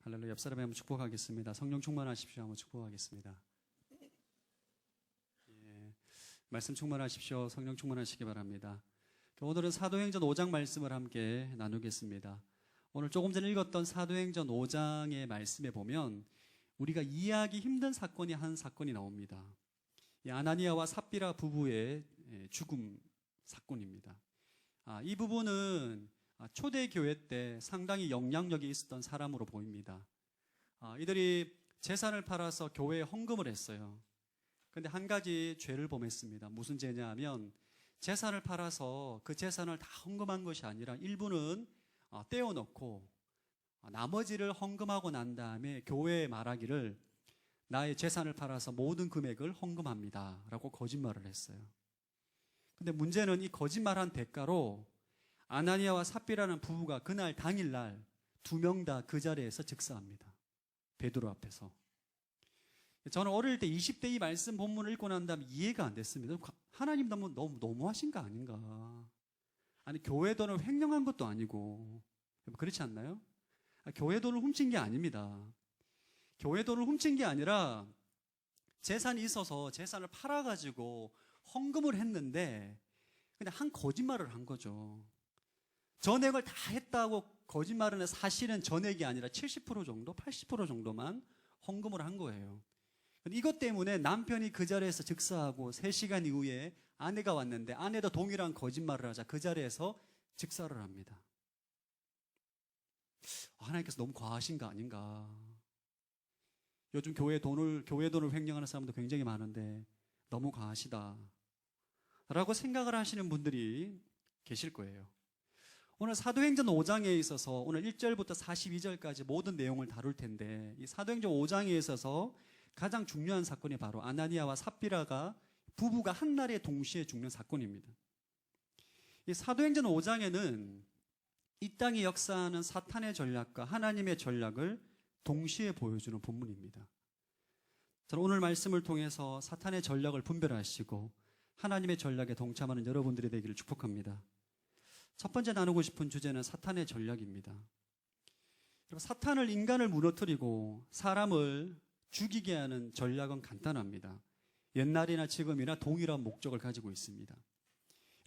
할렐루야. 옆 사람에 한번 축복하겠습니다. 성령 충만하십시오. 한번 축복하겠습니다. 예, 말씀 충만하십시오. 성령 충만하시기 바랍니다. 오늘은 사도행전 5장 말씀을 함께 나누겠습니다. 오늘 조금 전에 읽었던 사도행전 5장의 말씀에 보면 우리가 이해하기 힘든 사건이 한 사건이 나옵니다. 이 아나니아와 삽비라 부부의 죽음 사건입니다. 이 부부는 초대교회 때 상당히 영향력이 있었던 사람으로 보입니다. 이들이 재산을 팔아서 교회에 헌금을 했어요. 그런데 한 가지 죄를 범했습니다. 무슨 죄냐 하면 재산을 팔아서 그 재산을 다 헌금한 것이 아니라 일부는 떼어놓고 나머지를 헌금하고 난 다음에 교회에 말하기를 나의 재산을 팔아서 모든 금액을 헌금합니다 라고 거짓말을 했어요. 근데 문제는 이 거짓말한 대가로 아나니아와 삽비라는 부부가 그날 당일날 2명 다 그 자리에서 즉사합니다. 베드로 앞에서. 저는 어릴 때 20대 이 말씀 본문을 읽고 난 다음에 이해가 안 됐습니다. 하나님 너무하신 거 아닌가. 아니 교회 돈을 횡령한 것도 아니고 그렇지 않나요? 교회 돈을 훔친 게 아닙니다. 교회 돈을 훔친 게 아니라 재산이 있어서 재산을 팔아가지고 헌금을 했는데 그냥 한 거짓말을 한 거죠. 전액을 다 했다고 거짓말은 해 사실은 전액이 아니라 70% 정도, 80% 정도만 헌금을 한 거예요. 이것 때문에 남편이 그 자리에서 즉사하고 3시간 이후에 아내가 왔는데 아내도 동일한 거짓말을 하자 그 자리에서 즉사를 합니다. 하나님께서 너무 과하신 거 아닌가. 요즘 교회 돈을 횡령하는 사람도 굉장히 많은데 너무 과하시다 라고 생각을 하시는 분들이 계실 거예요. 오늘 사도행전 5장에 있어서 오늘 1절부터 42절까지 모든 내용을 다룰 텐데 이 사도행전 5장에 있어서 가장 중요한 사건이 바로 아나니아와 삽비라가 부부가 한날에 동시에 죽는 사건입니다. 이 사도행전 5장에는 이 땅에 역사하는 사탄의 전략과 하나님의 전략을 동시에 보여주는 본문입니다. 저는 오늘 말씀을 통해서 사탄의 전략을 분별하시고 하나님의 전략에 동참하는 여러분들이 되기를 축복합니다. 첫 번째 나누고 싶은 주제는 사탄의 전략입니다. 사탄을 인간을 무너뜨리고 사람을 죽이게 하는 전략은 간단합니다. 옛날이나 지금이나 동일한 목적을 가지고 있습니다.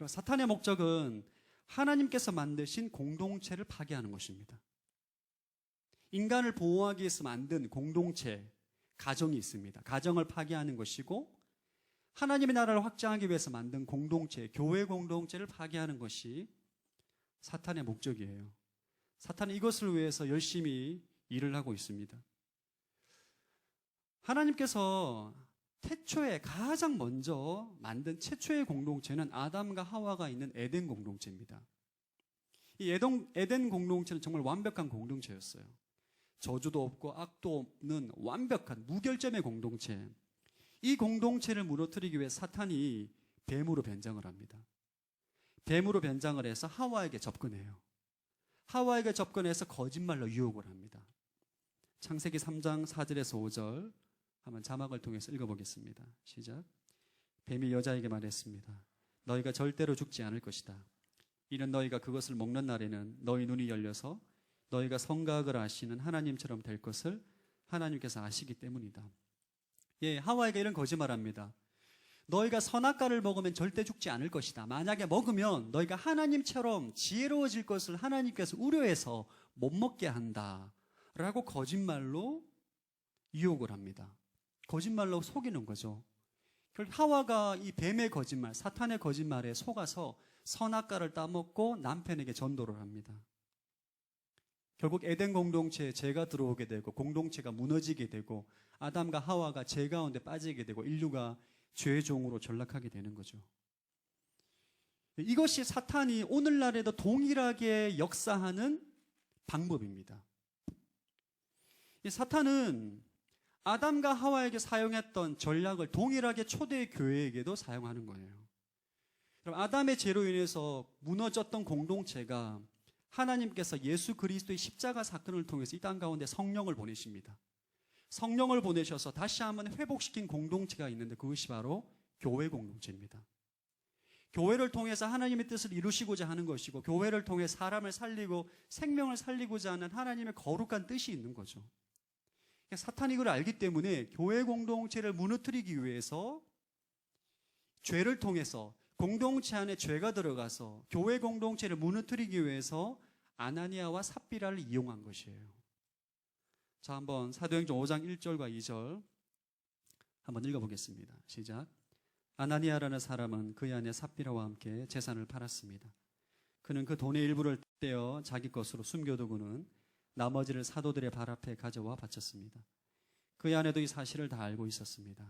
사탄의 목적은 하나님께서 만드신 공동체를 파괴하는 것입니다. 인간을 보호하기 위해서 만든 공동체, 가정이 있습니다. 가정을 파괴하는 것이고 하나님의 나라를 확장하기 위해서 만든 공동체, 교회 공동체를 파괴하는 것이 사탄의 목적이에요. 사탄은 이것을 위해서 열심히 일을 하고 있습니다. 하나님께서 태초에 가장 먼저 만든 최초의 공동체는 아담과 하와가 있는 에덴 공동체입니다. 이 에덴 공동체는 정말 완벽한 공동체였어요. 저주도 없고 악도 없는 완벽한 무결점의 공동체. 이 공동체를 무너뜨리기 위해 사탄이 뱀으로 변장을 합니다. 뱀으로 변장을 해서 하와에게 접근해요. 하와에게 접근해서 거짓말로 유혹을 합니다. 창세기 3장 4절에서 5절 한번 자막을 통해서 읽어보겠습니다. 시작. 뱀이 여자에게 말했습니다. 너희가 절대로 죽지 않을 것이다. 이는 너희가 그것을 먹는 날에는 너희 눈이 열려서 너희가 성각을 아시는 하나님처럼 될 것을 하나님께서 아시기 때문이다. 하와에게 이런 거짓말합니다. 너희가 선악과를 먹으면 절대 죽지 않을 것이다. 만약에 먹으면 너희가 하나님처럼 지혜로워질 것을 하나님께서 우려해서 못 먹게 한다 라고 거짓말로 유혹을 합니다. 거짓말로 속이는 거죠. 하와가 이 뱀의 거짓말, 사탄의 거짓말에 속아서 선악과를 따먹고 남편에게 전도를 합니다. 결국 에덴 공동체에 죄가 들어오게 되고 공동체가 무너지게 되고 아담과 하와가 죄 가운데 빠지게 되고 인류가 죄의 종으로 전락하게 되는 거죠. 이것이 사탄이 오늘날에도 동일하게 역사하는 방법입니다. 이 사탄은 아담과 하와에게 사용했던 전략을 동일하게 초대 교회에게도 사용하는 거예요. 그럼 아담의 죄로 인해서 무너졌던 공동체가 하나님께서 예수 그리스도의 십자가 사건을 통해서 이 땅 가운데 성령을 보내십니다. 성령을 보내셔서 다시 한번 회복시킨 공동체가 있는데 그것이 바로 교회 공동체입니다. 교회를 통해서 하나님의 뜻을 이루시고자 하는 것이고, 교회를 통해 사람을 살리고 생명을 살리고자 하는 하나님의 거룩한 뜻이 있는 거죠. 사탄이 이걸 알기 때문에 교회 공동체를 무너뜨리기 위해서 죄를 통해서 공동체 안에 죄가 들어가서 교회 공동체를 무너뜨리기 위해서 아나니아와 삽비라를 이용한 것이에요. 자, 한번 사도행전 5장 1절과 2절 한번 읽어보겠습니다. 시작. 아나니아라는 사람은 그의 아내 삽비라와 함께 재산을 팔았습니다. 그는 그 돈의 일부를 떼어 자기 것으로 숨겨두고는 나머지를 사도들의 발 앞에 가져와 바쳤습니다. 그의 아내도 이 사실을 다 알고 있었습니다.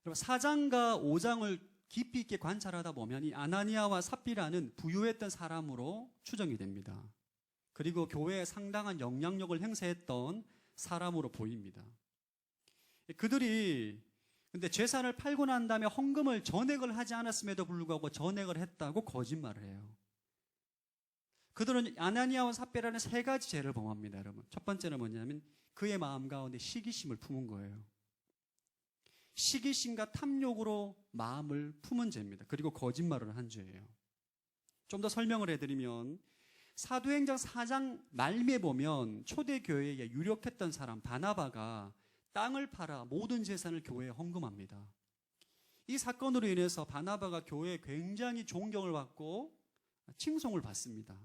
여러분, 4장과 5장을 깊이 있게 관찰하다 보면 이 아나니아와 삽비라는 부유했던 사람으로 추정이 됩니다. 그리고 교회에 상당한 영향력을 행사했던 사람으로 보입니다. 그들이 근데 재산을 팔고 난 다음에 헌금을 전액을 하지 않았음에도 불구하고 전액을 했다고 거짓말을 해요. 그들은 아나니아와 삽비라는 세 가지 죄를 범합니다, 여러분. 첫 번째는 뭐냐면 그의 마음 가운데 시기심을 품은 거예요. 시기심과 탐욕으로 마음을 품은 죄입니다. 그리고 거짓말을 한 죄예요. 좀 더 설명을 해드리면 사도행전 4장 말미에 보면 초대교회에 유력했던 사람 바나바가 땅을 팔아 모든 재산을 교회에 헌금합니다. 이 사건으로 인해서 바나바가 교회에 굉장히 존경을 받고 칭송을 받습니다.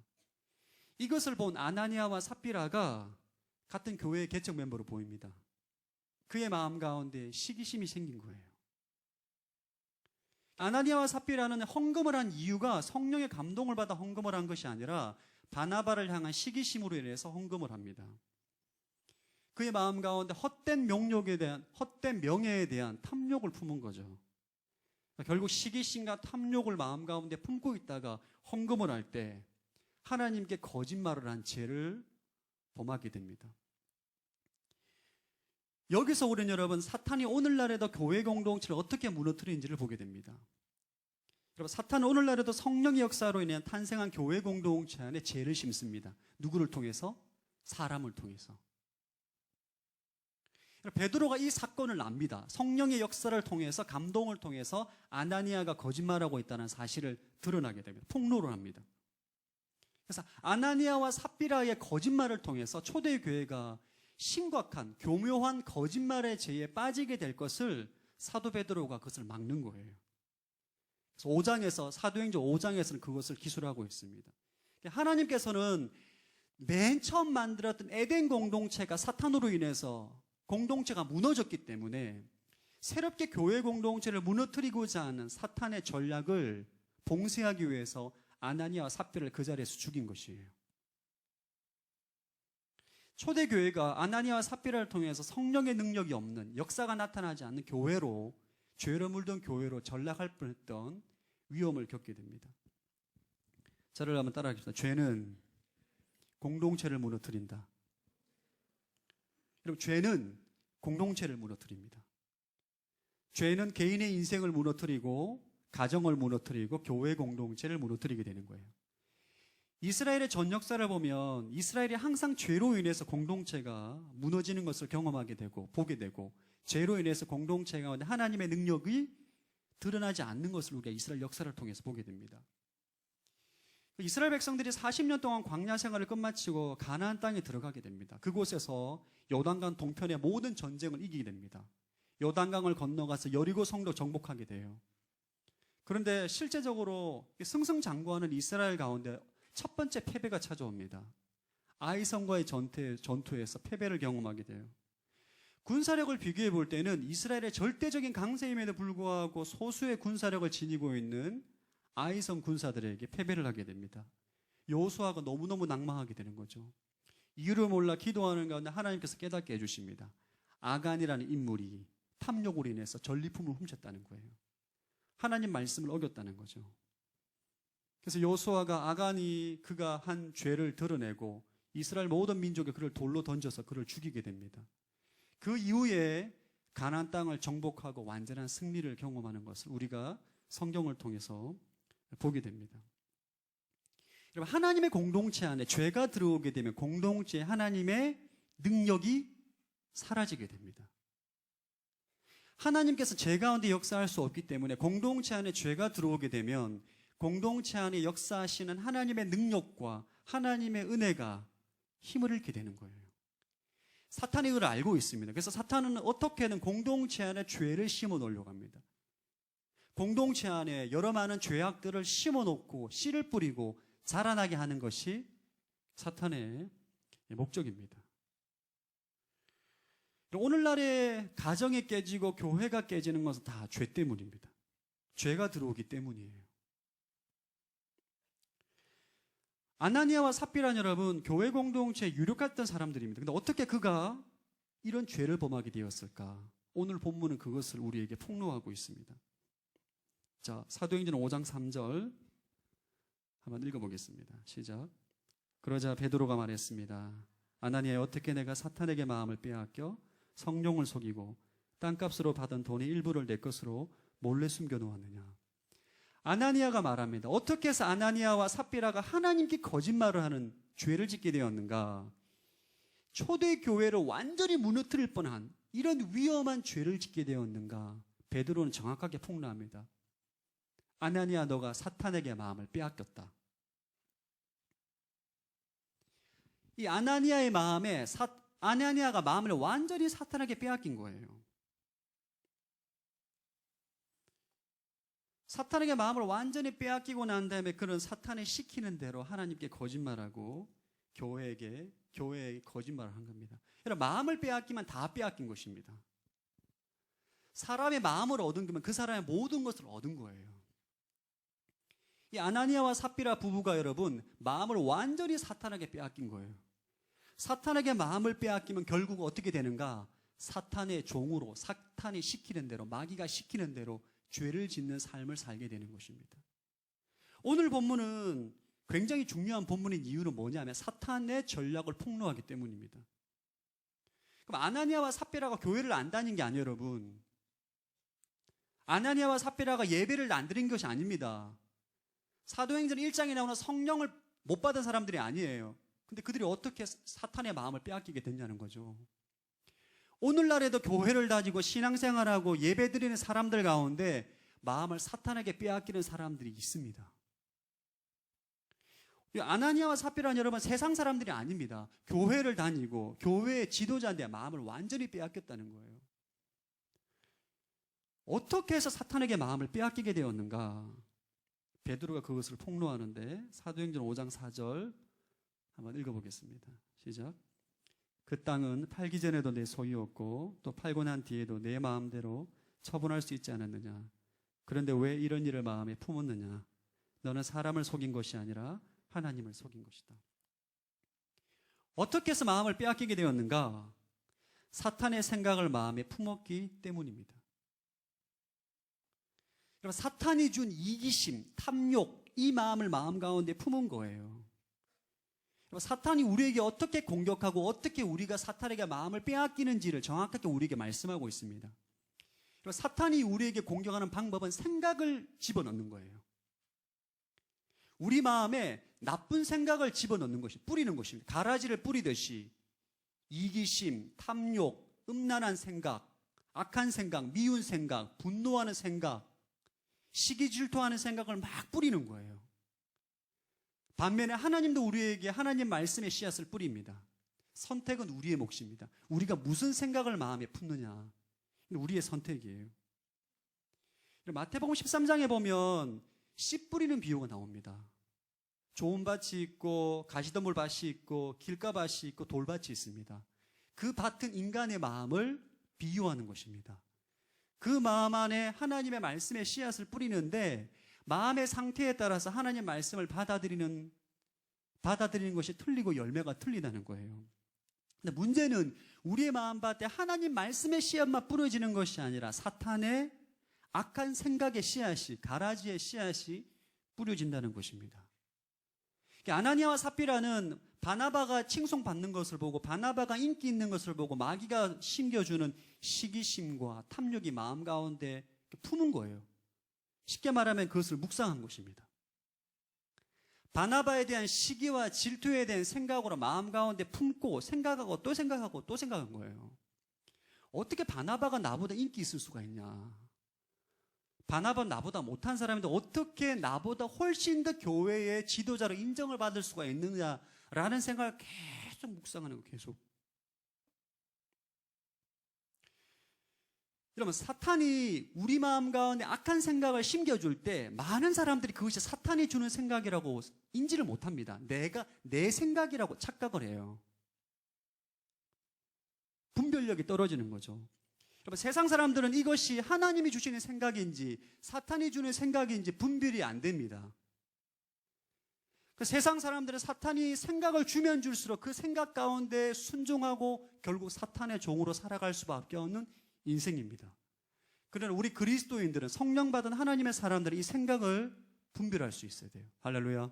이것을 본 아나니아와 삽비라가 같은 교회의 개척 멤버로 보입니다. 그의 마음 가운데 시기심이 생긴 거예요. 아나니아와 삽비라는 헌금을 한 이유가 성령의 감동을 받아 헌금을 한 것이 아니라 바나바를 향한 시기심으로 인해서 헌금을 합니다. 그의 마음 가운데 헛된 명예에 대한 탐욕을 품은 거죠. 결국 시기심과 탐욕을 마음 가운데 품고 있다가 헌금을 할 때 하나님께 거짓말을 한 죄를 범하게 됩니다. 여기서 우리는 여러분 사탄이 오늘날에도 교회 공동체를 어떻게 무너뜨리는지를 보게 됩니다. 여러분, 사탄은 오늘날에도 성령의 역사로 인해 탄생한 교회 공동체 안에 죄를 심습니다. 누구를 통해서? 사람을 통해서. 베드로가 이 사건을 압니다. 성령의 역사를 통해서, 감동을 통해서 아나니아가 거짓말하고 있다는 사실을 드러나게 됩니다. 폭로를 합니다. 그래서 아나니아와 삽비라의 거짓말을 통해서 초대교회가 심각한 교묘한 거짓말의 죄에 빠지게 될 것을 사도 베드로가 그것을 막는 거예요. 그래서 사도행전 5장에서는 그것을 기술하고 있습니다. 하나님께서는 맨 처음 만들었던 에덴 공동체가 사탄으로 인해서 공동체가 무너졌기 때문에 새롭게 교회 공동체를 무너뜨리고자 하는 사탄의 전략을 봉쇄하기 위해서 아나니아와 삽비를 그 자리에서 죽인 것이에요. 초대교회가 아나니아와 삽비라를 통해서 성령의 능력이 없는, 역사가 나타나지 않는 교회로, 죄로 물든 교회로 전락할 뻔했던 위험을 겪게 됩니다. 저를 한번 따라하겠습니다. 죄는 공동체를 무너뜨린다. 여러분, 죄는 공동체를 무너뜨립니다. 죄는 개인의 인생을 무너뜨리고 가정을 무너뜨리고 교회 공동체를 무너뜨리게 되는 거예요. 이스라엘의 전 역사를 보면 이스라엘이 항상 죄로 인해서 공동체가 무너지는 것을 경험하게 되고 보게 되고, 죄로 인해서 공동체 가운데 하나님의 능력이 드러나지 않는 것을 우리가 이스라엘 역사를 통해서 보게 됩니다. 이스라엘 백성들이 40년 동안 광야 생활을 끝마치고 가나안 땅에 들어가게 됩니다. 그곳에서 요단강 동편의 모든 전쟁을 이기게 됩니다. 요단강을 건너가서 여리고 성도 정복하게 돼요. 그런데 실제적으로 승승장구하는 이스라엘 가운데 첫 번째 패배가 찾아옵니다. 아이성과의 전투에서 패배를 경험하게 돼요. 군사력을 비교해 볼 때는 이스라엘의 절대적인 강세임에도 불구하고 소수의 군사력을 지니고 있는 아이성 군사들에게 패배를 하게 됩니다. 여호수아가 너무너무 낭망하게 되는 거죠. 이유를 몰라 기도하는 가운데 하나님께서 깨닫게 해주십니다. 아간이라는 인물이 탐욕으로 인해서 전리품을 훔쳤다는 거예요. 하나님 말씀을 어겼다는 거죠. 그래서 여호수아가 아간이 그가 한 죄를 드러내고 이스라엘 모든 민족에 그를 돌로 던져서 그를 죽이게 됩니다. 그 이후에 가나안 땅을 정복하고 완전한 승리를 경험하는 것을 우리가 성경을 통해서 보게 됩니다. 여러분, 하나님의 공동체 안에 죄가 들어오게 되면 공동체에 하나님의 능력이 사라지게 됩니다. 하나님께서 죄 가운데 역사할 수 없기 때문에 공동체 안에 죄가 들어오게 되면 공동체 안에 역사하시는 하나님의 능력과 하나님의 은혜가 힘을 잃게 되는 거예요. 사탄이 이걸 알고 있습니다. 그래서 사탄은 어떻게든 공동체 안에 죄를 심어 놓으려고 합니다. 공동체 안에 여러 많은 죄악들을 심어 놓고 씨를 뿌리고 자라나게 하는 것이 사탄의 목적입니다. 오늘날의 가정이 깨지고 교회가 깨지는 것은 다 죄 때문입니다. 죄가 들어오기 때문이에요. 아나니아와 삽비라는 여러분, 교회 공동체에 유력했던 사람들입니다. 근데 어떻게 그가 이런 죄를 범하게 되었을까? 오늘 본문은 그것을 우리에게 폭로하고 있습니다. 자, 사도행전 5장 3절 한번 읽어보겠습니다. 시작. 그러자 베드로가 말했습니다. 아나니아, 어떻게 내가 사탄에게 마음을 빼앗겨 성령을 속이고 땅값으로 받은 돈의 일부를 내 것으로 몰래 숨겨놓았느냐. 아나니아가 말합니다. 어떻게 해서 아나니아와 삽비라가 하나님께 거짓말을 하는 죄를 짓게 되었는가? 초대교회를 완전히 무너뜨릴 뻔한 이런 위험한 죄를 짓게 되었는가? 베드로는 정확하게 폭로합니다. 아나니아, 너가 사탄에게 마음을 빼앗겼다. 이 아나니아의 마음에 아나니아가 마음을 완전히 사탄에게 빼앗긴 거예요. 사탄에게 마음을 완전히 빼앗기고 난 다음에 그는 사탄이 시키는 대로 하나님께 거짓말하고 교회에 거짓말을 한 겁니다. 여러분, 마음을 빼앗기면 다 빼앗긴 것입니다. 사람의 마음을 얻은 거면 그 사람의 모든 것을 얻은 거예요. 이 아나니아와 삽비라 부부가 여러분 마음을 완전히 사탄에게 빼앗긴 거예요. 사탄에게 마음을 빼앗기면 결국 어떻게 되는가? 사탄의 종으로, 사탄이 시키는 대로, 마귀가 시키는 대로 죄를 짓는 삶을 살게 되는 것입니다. 오늘 본문은 굉장히 중요한 본문인 이유는 뭐냐면 사탄의 전략을 폭로하기 때문입니다. 그럼 아나니아와 삽비라가 교회를 안 다닌 게 아니에요, 여러분. 아나니아와 삽비라가 예배를 안 드린 것이 아닙니다. 사도행전 1장에 나오는 성령을 못 받은 사람들이 아니에요. 근데 그들이 어떻게 사탄의 마음을 빼앗기게 됐냐는 거죠. 오늘날에도 교회를 다니고 신앙생활하고 예배드리는 사람들 가운데 마음을 사탄에게 빼앗기는 사람들이 있습니다. 아나니아와 삽비라는 여러분 세상 사람들이 아닙니다. 교회를 다니고 교회의 지도자인데 마음을 완전히 빼앗겼다는 거예요. 어떻게 해서 사탄에게 마음을 빼앗기게 되었는가? 베드로가 그것을 폭로하는데 사도행전 5장 4절 한번 읽어보겠습니다. 시작. 그 땅은 팔기 전에도 내 소유였고 또 팔고 난 뒤에도 내 마음대로 처분할 수 있지 않았느냐. 그런데 왜 이런 일을 마음에 품었느냐. 너는 사람을 속인 것이 아니라 하나님을 속인 것이다. 어떻게 해서 마음을 빼앗기게 되었는가? 사탄의 생각을 마음에 품었기 때문입니다. 여러분, 사탄이 준 이기심, 탐욕, 이 마음을 마음 가운데 품은 거예요. 사탄이 우리에게 어떻게 공격하고 어떻게 우리가 사탄에게 마음을 빼앗기는지를 정확하게 우리에게 말씀하고 있습니다. 사탄이 우리에게 공격하는 방법은 생각을 집어넣는 거예요. 우리 마음에 나쁜 생각을 집어넣는 것이, 뿌리는 것입니다. 가라지를 뿌리듯이 이기심, 탐욕, 음란한 생각, 악한 생각, 미운 생각, 분노하는 생각, 시기 질투하는 생각을 막 뿌리는 거예요. 반면에 하나님도 우리에게 하나님 말씀의 씨앗을 뿌립니다. 선택은 우리의 몫입니다. 우리가 무슨 생각을 마음에 품느냐, 우리의 선택이에요. 마태복음 13장에 보면 씨 뿌리는 비유가 나옵니다. 좋은 밭이 있고 가시덤불 밭이 있고 길가밭이 있고 돌밭이 있습니다. 그 밭은 인간의 마음을 비유하는 것입니다. 그 마음 안에 하나님의 말씀의 씨앗을 뿌리는데 마음의 상태에 따라서 하나님 말씀을 받아들이는 것이 틀리고 열매가 틀리다는 거예요. 근데 문제는 우리의 마음밭에 하나님 말씀의 씨앗만 뿌려지는 것이 아니라 사탄의 악한 생각의 씨앗이, 가라지의 씨앗이 뿌려진다는 것입니다. 아나니아와 삽비라는 바나바가 칭송받는 것을 보고 바나바가 인기 있는 것을 보고 마귀가 심겨주는 시기심과 탐욕이 마음 가운데 품은 거예요. 쉽게 말하면 그것을 묵상한 것입니다. 바나바에 대한 시기와 질투에 대한 생각으로 마음 가운데 품고 생각하고 또 생각하고 또 생각한 거예요. 어떻게 바나바가 나보다 인기 있을 수가 있냐? 바나바 나보다 못한 사람인데 어떻게 나보다 훨씬 더 교회의 지도자로 인정을 받을 수가 있느냐라는 생각을 계속 묵상하는 거, 계속. 여러분, 사탄이 우리 마음 가운데 악한 생각을 심겨줄 때 많은 사람들이 그것이 사탄이 주는 생각이라고 인지를 못합니다. 내 생각이라고 착각을 해요. 분별력이 떨어지는 거죠. 여러분, 세상 사람들은 이것이 하나님이 주시는 생각인지 사탄이 주는 생각인지 분별이 안 됩니다. 그 세상 사람들은 사탄이 생각을 주면 줄수록 그 생각 가운데 순종하고 결국 사탄의 종으로 살아갈 수밖에 없는 인생입니다. 그러나 우리 그리스도인들은 성령 받은 하나님의 사람들은 이 생각을 분별할 수 있어야 돼요. 할렐루야.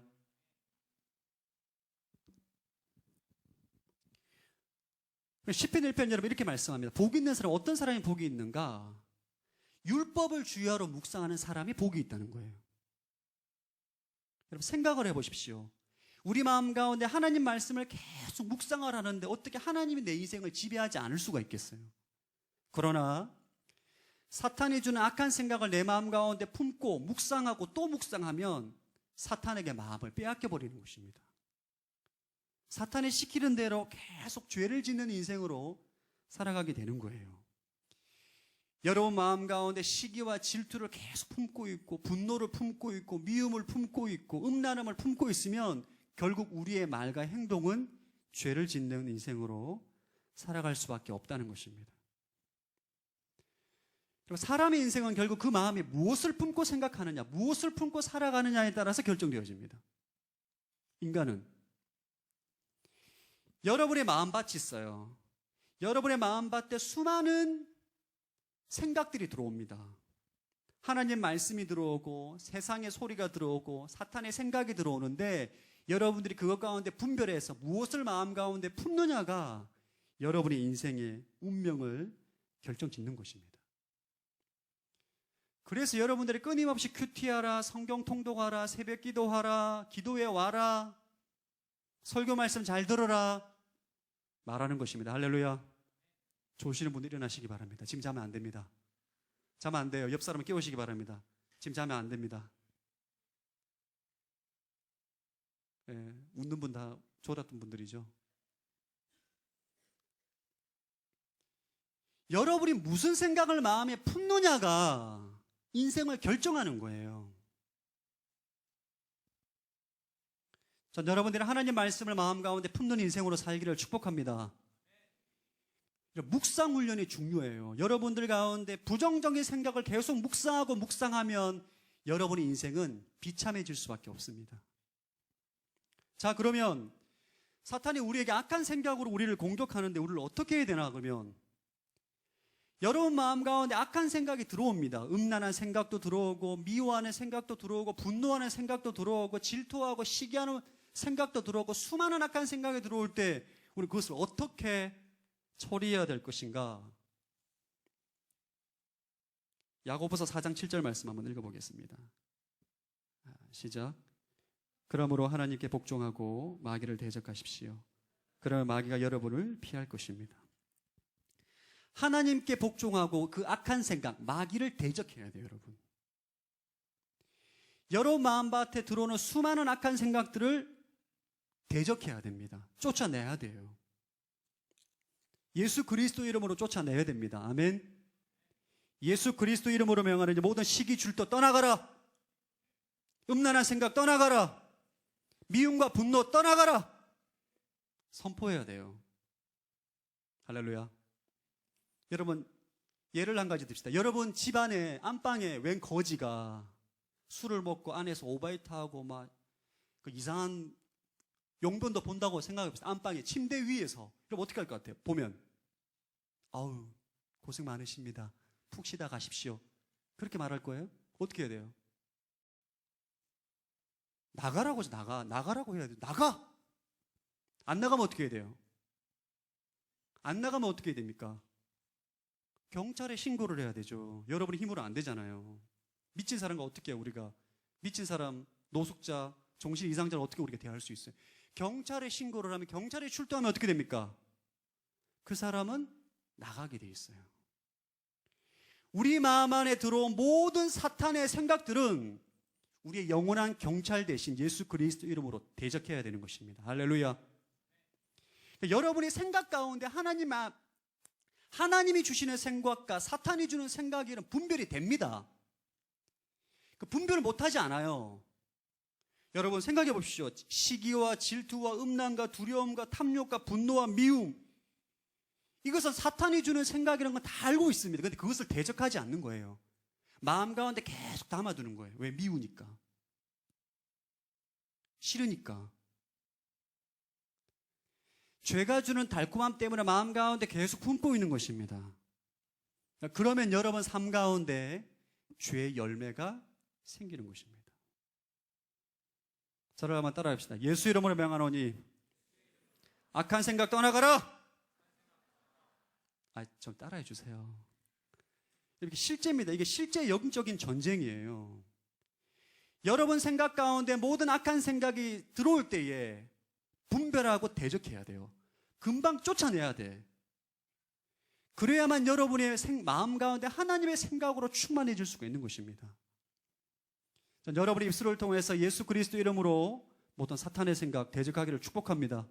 시편 1편 여러분 이렇게 말씀합니다. 복이 있는 사람, 어떤 사람이 복이 있는가? 율법을 주야로 묵상하는 사람이 복이 있다는 거예요. 여러분 생각을 해보십시오. 우리 마음 가운데 하나님 말씀을 계속 묵상을 하는데 어떻게 하나님이 내 인생을 지배하지 않을 수가 있겠어요? 그러나 사탄이 주는 악한 생각을 내 마음 가운데 품고 묵상하고 또 묵상하면 사탄에게 마음을 빼앗겨 버리는 것입니다. 사탄이 시키는 대로 계속 죄를 짓는 인생으로 살아가게 되는 거예요. 여러분 마음 가운데 시기와 질투를 계속 품고 있고 분노를 품고 있고 미움을 품고 있고 음란함을 품고 있으면 결국 우리의 말과 행동은 죄를 짓는 인생으로 살아갈 수밖에 없다는 것입니다. 사람의 인생은 결국 그 마음이 무엇을 품고 생각하느냐, 무엇을 품고 살아가느냐에 따라서 결정되어집니다. 인간은 여러분의 마음밭이 있어요. 여러분의 마음밭에 수많은 생각들이 들어옵니다. 하나님 말씀이 들어오고 세상의 소리가 들어오고 사탄의 생각이 들어오는데 여러분들이 그것 가운데 분별해서 무엇을 마음 가운데 품느냐가 여러분의 인생의 운명을 결정짓는 것입니다. 그래서 여러분들이 끊임없이 큐티하라, 성경 통독하라, 새벽 기도하라, 기도에 와라, 설교 말씀 잘 들어라 말하는 것입니다. 할렐루야. 조시는 분들 일어나시기 바랍니다. 지금 자면 안 됩니다. 자면 안 돼요. 옆 사람을 깨우시기 바랍니다. 지금 자면 안 됩니다. 웃는 분 다 졸았던 분들이죠. 여러분이 무슨 생각을 마음에 품느냐가 인생을 결정하는 거예요. 전 여러분들이 하나님 말씀을 마음 가운데 품는 인생으로 살기를 축복합니다. 묵상 훈련이 중요해요. 여러분들 가운데 부정적인 생각을 계속 묵상하고 묵상하면 여러분의 인생은 비참해질 수밖에 없습니다. 자, 그러면 사탄이 우리에게 악한 생각으로 우리를 공격하는데 우리를 어떻게 해야 되나? 그러면 여러분 마음 가운데 악한 생각이 들어옵니다. 음란한 생각도 들어오고 미워하는 생각도 들어오고 분노하는 생각도 들어오고 질투하고 시기하는 생각도 들어오고 수많은 악한 생각이 들어올 때 우리 그것을 어떻게 처리해야 될 것인가? 야고보서 4장 7절 말씀 한번 읽어보겠습니다. 시작. 그러므로 하나님께 복종하고 마귀를 대적하십시오. 그러면 마귀가 여러분을 피할 것입니다. 하나님께 복종하고 그 악한 생각, 마귀를 대적해야 돼요, 여러분. 여러분 마음밭에 들어오는 수많은 악한 생각들을 대적해야 됩니다. 쫓아내야 돼요. 예수 그리스도 이름으로 쫓아내야 됩니다. 아멘. 예수 그리스도 이름으로 명하는 모든 시기 줄도 떠나가라. 음란한 생각 떠나가라. 미움과 분노 떠나가라. 선포해야 돼요. 할렐루야. 여러분 예를 한 가지 듭시다. 여러분 집안에 안방에 웬 거지가 술을 먹고 안에서 오바이트하고 막 그 이상한 용변도 본다고 생각해봅시다. 안방에 침대 위에서. 그럼 어떻게 할 것 같아요? 보면 아우 고생 많으십니다. 푹 쉬다 가십시오. 그렇게 말할 거예요? 어떻게 해야 돼요? 나가라고 해서 나가라고 해야 돼요. 나가! 안 나가면 어떻게 해야 돼요? 안 나가면 어떻게 해야 됩니까? 경찰에 신고를 해야 되죠. 여러분의 힘으로 안 되잖아요. 미친 사람과 어떻게 해요, 우리가? 미친 사람, 노숙자, 정신 이상자를 어떻게 우리가 대할 수 있어요? 경찰에 신고를 하면 경찰에 출동하면 어떻게 됩니까? 그 사람은 나가게 돼 있어요. 우리 마음 안에 들어온 모든 사탄의 생각들은 우리의 영원한 경찰 대신 예수 그리스도 이름으로 대적해야 되는 것입니다. 할렐루야. 여러분의 생각 가운데 하나님이 주시는 생각과 사탄이 주는 생각이 분별이 됩니다. 그 분별을 못하지 않아요. 여러분 생각해 보십시오. 시기와 질투와 음란과 두려움과 탐욕과 분노와 미움, 이것은 사탄이 주는 생각이라는 건 다 알고 있습니다. 그런데 그것을 대적하지 않는 거예요. 마음 가운데 계속 담아두는 거예요. 왜? 미우니까, 싫으니까. 죄가 주는 달콤함 때문에 마음 가운데 계속 품고 있는 것입니다. 그러면 여러분 삶 가운데 죄의 열매가 생기는 것입니다. 저를 한번 따라합시다. 예수 이름으로 명하노니 악한 생각 떠나가라. 좀 따라해 주세요. 이렇게 실제입니다. 이게 실제 영적인 전쟁이에요. 여러분 생각 가운데 모든 악한 생각이 들어올 때에 분별하고 대적해야 돼요. 금방 쫓아내야 돼. 그래야만 여러분의 마음 가운데 하나님의 생각으로 충만해질 수가 있는 것입니다. 여러분의 입술을 통해서 예수 그리스도 이름으로 모든 사탄의 생각 대적하기를 축복합니다.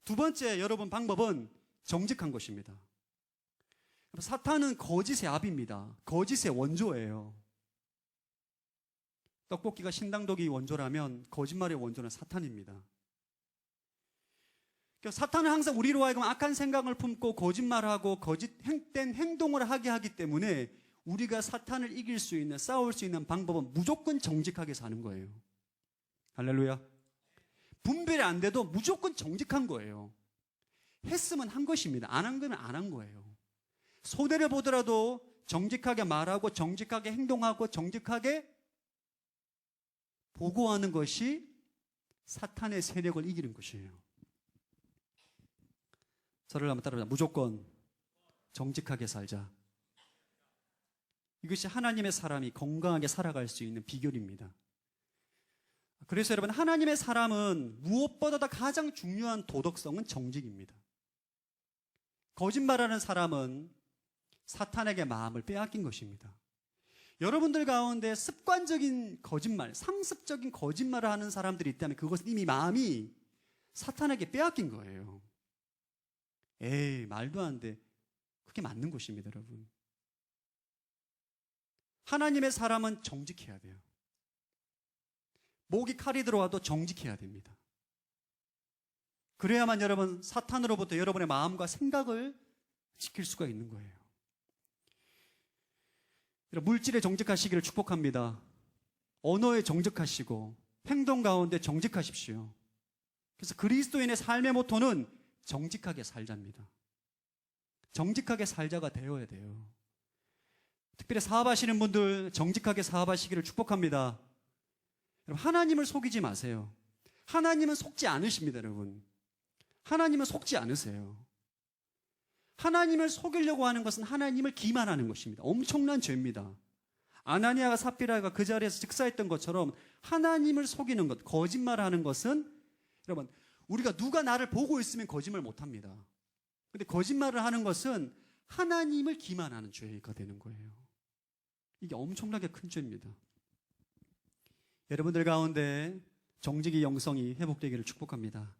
두 번째 여러분 방법은 정직한 것입니다. 사탄은 거짓의 압입니다. 거짓의 원조예요. 떡볶이가 신당독이 원조라면 거짓말의 원조는 사탄입니다. 사탄은 항상 우리로 하여금 악한 생각을 품고 거짓말하고 거짓된 행동을 하게 하기 때문에 우리가 사탄을 이길 수 있는, 싸울 수 있는 방법은 무조건 정직하게 사는 거예요. 할렐루야. 분별이 안 돼도 무조건 정직한 거예요. 했으면 한 것입니다. 안 한 거는 안 한 거예요. 손해를 보더라도 정직하게 말하고 정직하게 행동하고 정직하게 보고하는 것이 사탄의 세력을 이기는 것이에요. 저를 한번 따라해보자. 무조건 정직하게 살자. 이것이 하나님의 사람이 건강하게 살아갈 수 있는 비결입니다. 그래서 여러분, 하나님의 사람은 무엇보다도 가장 중요한 도덕성은 정직입니다. 거짓말하는 사람은 사탄에게 마음을 빼앗긴 것입니다. 여러분들 가운데 습관적인 거짓말, 상습적인 거짓말을 하는 사람들이 있다면 그것은 이미 마음이 사탄에게 빼앗긴 거예요. 에이, 말도 안 돼. 그게 맞는 것입니다, 여러분. 하나님의 사람은 정직해야 돼요. 목이 칼이 들어와도 정직해야 됩니다. 그래야만 여러분 사탄으로부터 여러분의 마음과 생각을 지킬 수가 있는 거예요. 물질에 정직하시기를 축복합니다. 언어에 정직하시고 행동 가운데 정직하십시오. 그래서 그리스도인의 삶의 모토는 정직하게 살자입니다. 정직하게 살자가 되어야 돼요. 특별히 사업하시는 분들 정직하게 사업하시기를 축복합니다. 여러분, 하나님을 속이지 마세요. 하나님은 속지 않으십니다, 여러분. 하나님은 속지 않으세요. 하나님을 속이려고 하는 것은 하나님을 기만하는 것입니다. 엄청난 죄입니다. 아나니아와 삽비라가 그 자리에서 즉사했던 것처럼 하나님을 속이는 것, 거짓말하는 것은 여러분, 우리가 누가 나를 보고 있으면 거짓말 못합니다. 그런데 거짓말을 하는 것은 하나님을 기만하는 죄가 되는 거예요. 이게 엄청나게 큰 죄입니다. 여러분들 가운데 정직의 영성이 회복되기를 축복합니다.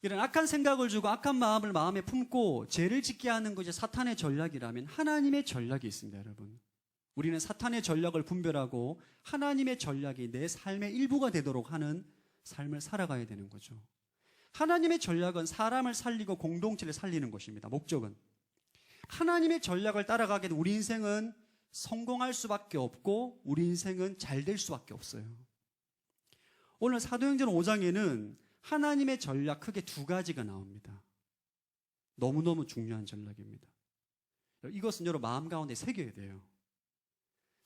이런 악한 생각을 주고 악한 마음을 마음에 품고 죄를 짓게 하는 것이 사탄의 전략이라면 하나님의 전략이 있습니다, 여러분. 우리는 사탄의 전략을 분별하고 하나님의 전략이 내 삶의 일부가 되도록 하는 삶을 살아가야 되는 거죠. 하나님의 전략은 사람을 살리고 공동체를 살리는 것입니다. 목적은. 하나님의 전략을 따라가게 되면 우리 인생은 성공할 수밖에 없고 우리 인생은 잘 될 수밖에 없어요. 오늘 사도행전 5장에는 하나님의 전략 크게 두 가지가 나옵니다. 너무너무 중요한 전략입니다. 이것은 여러분 마음 가운데 새겨야 돼요.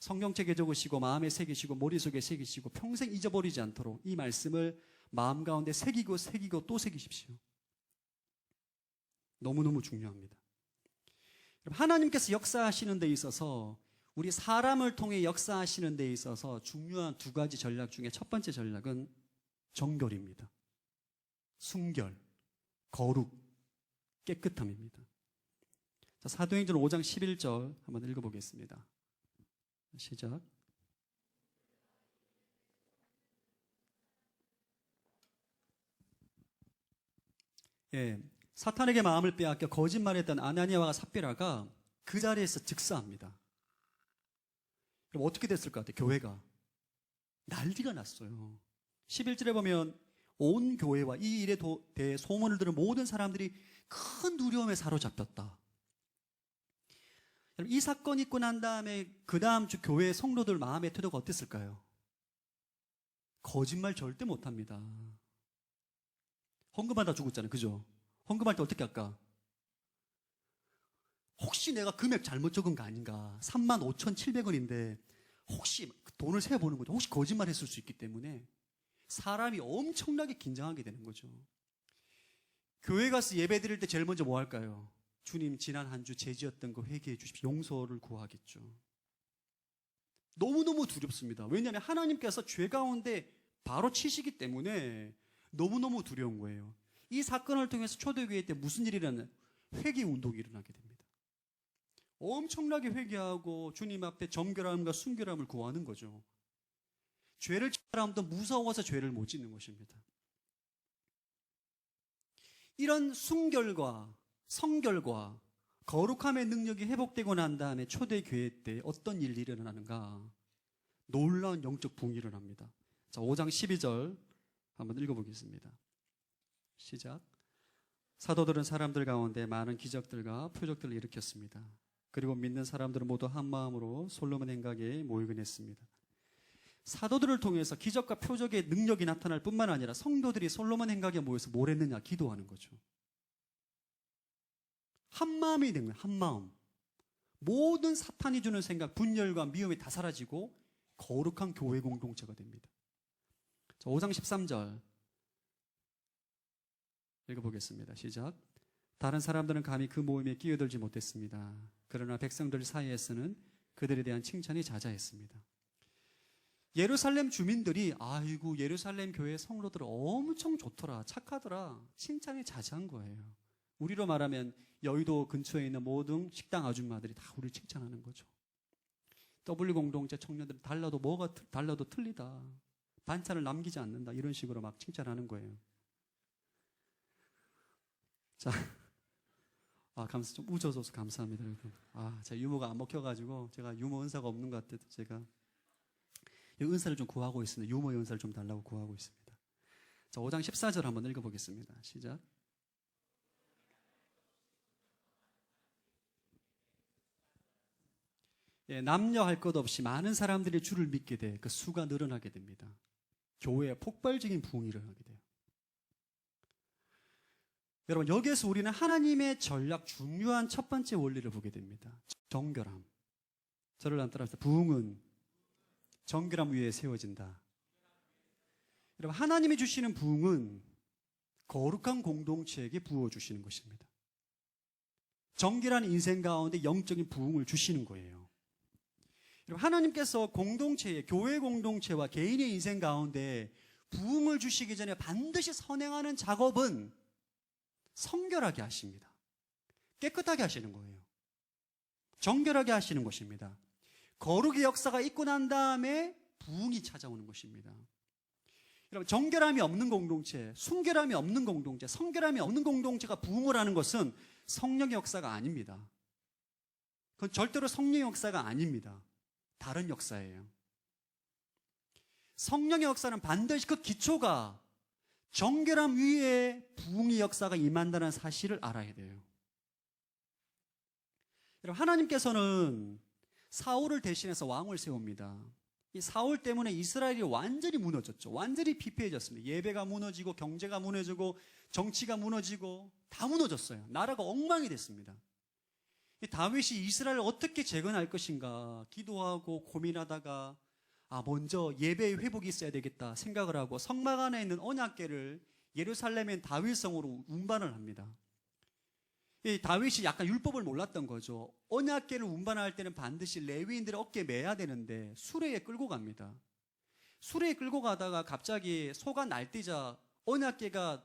성경책에 적으시고 마음에 새기시고 머릿속에 새기시고 평생 잊어버리지 않도록 이 말씀을 마음 가운데 새기고 또 새기십시오. 너무너무 중요합니다. 하나님께서 역사하시는 데 있어서 우리 사람을 통해 역사하시는 데 있어서 중요한 두 가지 전략 중에 첫 번째 전략은 정결입니다. 순결, 거룩. 깨끗함입니다. 자, 사도행전 5장 11절 한번 읽어보겠습니다. 시작. 예, 사탄에게 마음을 빼앗겨 거짓말했던 아나니아와 삽비라가 그 자리에서 즉사합니다. 그럼 어떻게 됐을 것 같아요? 교회가 난리가 났어요. 11절에 보면 온 교회와 이 일에 대해 소문을 들은 모든 사람들이 큰 두려움에 사로잡혔다. 이 사건이 있고 난 다음에 그 다음 주 교회 성도들 마음의 태도가 어땠을까요? 거짓말 절대 못합니다. 헌금하다 죽었잖아요. 그죠? 헌금할 때 어떻게 할까? 혹시 내가 금액 잘못 적은 거 아닌가? 35,700원인데 혹시 돈을 세어보는 거죠. 혹시 거짓말 했을 수 있기 때문에 사람이 엄청나게 긴장하게 되는 거죠. 교회 가서 예배 드릴 때 제일 먼저 뭐 할까요? 주님, 지난 한 주 죄지었던 거 회개해 주십시오. 용서를 구하겠죠. 너무너무 두렵습니다. 왜냐하면 하나님께서 죄 가운데 바로 치시기 때문에 너무너무 두려운 거예요. 이 사건을 통해서 초대교회 때 무슨 일이 일어나요? 회개 운동이 일어나게 됩니다. 엄청나게 회개하고 주님 앞에 정결함과 순결함을 구하는 거죠. 죄를 짓는 사람도 무서워서 죄를 못 짓는 것입니다. 이런 순결과 성결과 거룩함의 능력이 회복되고 난 다음에 초대교회 때 어떤 일이 일어나는가? 놀라운 영적 부흥이 일어납니다. 자, 5장 12절 한번 읽어보겠습니다. 시작. 사도들은 사람들 가운데 많은 기적들과 표적들을 일으켰습니다. 그리고 믿는 사람들은 모두 한 마음으로 솔로몬 행각에 모이곤 했습니다. 사도들을 통해서 기적과 표적의 능력이 나타날 뿐만 아니라 성도들이 솔로몬 행각에 모여서 뭘 했느냐? 기도하는 거죠. 한 마음이 된 거예요. 한 마음. 모든 사탄이 주는 생각, 분열과 미움이 다 사라지고 거룩한 교회 공동체가 됩니다. 자, 5장 13절 읽어보겠습니다. 시작. 다른 사람들은 감히 그 모임에 끼어들지 못했습니다. 그러나 백성들 사이에서는 그들에 대한 칭찬이 자자했습니다. 예루살렘 주민들이 아이고 예루살렘 교회 성도들 엄청 좋더라, 착하더라, 칭찬이 자자한 거예요. 우리로 말하면 여의도 근처에 있는 모든 식당 아줌마들이 다 우리를 칭찬하는 거죠. W 공동체 청년들은 달라도 뭐가 달라도 틀리다, 반찬을 남기지 않는다, 이런 식으로 막 칭찬하는 거예요. 자, 좀 웃어줘서 감사합니다, 여러분. 제가 유머가 안 먹혀가지고 제가 유머 은사가 없는 것 같아도 제가 이 은사를 좀 구하고 있습니다. 유머 은사를 좀 달라고 구하고 있습니다. 자, 5장 14절 한번 읽어보겠습니다. 시작. 예, 남녀 할 것 없이 많은 사람들이 주를 믿게 돼 그 수가 늘어나게 됩니다. 교회에 폭발적인 부흥이 일어나게 돼요. 여러분, 여기에서 우리는 하나님의 전략 중요한 첫 번째 원리를 보게 됩니다. 정결함. 저를 안 따라합시다. 부흥은 정결함 위에 세워진다. 여러분, 하나님이 주시는 부흥은 거룩한 공동체에게 부어주시는 것입니다. 정결한 인생 가운데 영적인 부흥을 주시는 거예요. 여러분, 하나님께서 공동체에, 교회 공동체와 개인의 인생 가운데 부흥을 주시기 전에 반드시 선행하는 작업은 성결하게 하십니다. 깨끗하게 하시는 거예요. 정결하게 하시는 것입니다. 거룩의 역사가 있고 난 다음에 부흥이 찾아오는 것입니다. 여러분, 정결함이 없는 공동체, 순결함이 없는 공동체, 성결함이 없는 공동체가 부흥을 하는 것은 성령의 역사가 아닙니다. 그건 절대로 성령의 역사가 아닙니다. 다른 역사예요. 성령의 역사는 반드시 그 기초가 정결함 위에 부흥의 역사가 임한다는 사실을 알아야 돼요. 여러분, 하나님께서는 사울을 대신해서 왕을 세웁니다. 이 사울 때문에 이스라엘이 완전히 무너졌죠. 완전히 피폐해졌습니다. 예배가 무너지고 경제가 무너지고 정치가 무너지고 다 무너졌어요. 나라가 엉망이 됐습니다. 다윗이 이스라엘을 어떻게 재건할 것인가 기도하고 고민하다가 먼저 예배의 회복이 있어야 되겠다 생각을 하고 성막 안에 있는 언약궤를 예루살렘의 다윗성으로 운반을 합니다. 이 다윗이 약간 율법을 몰랐던 거죠. 언약궤를 운반할 때는 반드시 레위인들의 어깨에 매야 되는데 수레에 끌고 갑니다. 수레에 끌고 가다가 갑자기 소가 날뛰자 언약궤가